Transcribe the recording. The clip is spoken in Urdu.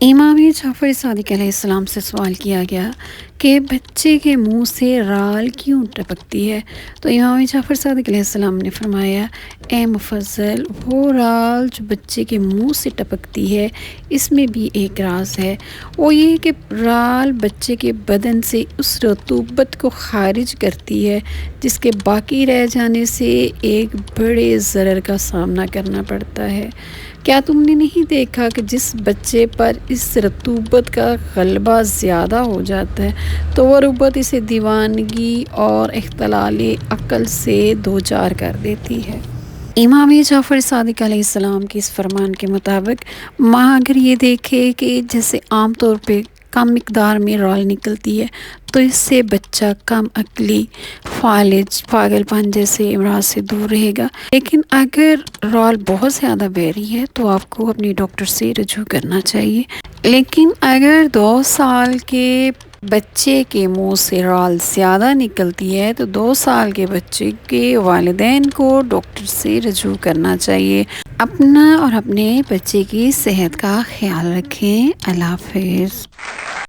امام جعفر صادق علیہ السلام سے سوال کیا گیا کہ بچے کے منہ سے رال کیوں ٹپکتی ہے؟ تو امام جعفر صادق علیہ السلام نے فرمایا، اے مفضل، وہ رال جو بچے کے منہ سے ٹپکتی ہے اس میں بھی ایک راز ہے۔ وہ یہ کہ رال بچے کے بدن سے اس رطوبت کو خارج کرتی ہے جس کے باقی رہ جانے سے ایک بڑے ضرر کا سامنا کرنا پڑتا ہے۔ کیا تم نے نہیں دیکھا کہ جس بچے پر اس رطوبت کا غلبہ زیادہ ہو جاتا ہے تو وہ رطوبت اسے دیوانگی اور اختلال عقل سے دوچار کر دیتی ہے؟ امام جعفر صادق علیہ السلام کے اس فرمان کے مطابق ماں اگر یہ دیکھے کہ جیسے عام طور پہ کم مقدار میں رال نکلتی ہے تو اس سے بچہ کم عقلی، فالج، پاگل پن جیسے امراض سے دور رہے گا، لیکن اگر رال بہت زیادہ بہہ رہی ہے تو آپ کو اپنی ڈاکٹر سے رجوع کرنا چاہیے۔ لیکن اگر 2 سال کے بچے کے منہ سے رال زیادہ نکلتی ہے تو 2 سال کے بچے کے والدین کو ڈاکٹر سے رجوع کرنا چاہیے۔ اپنا اور اپنے بچے کی صحت کا خیال رکھیں۔ اللہ حافظ۔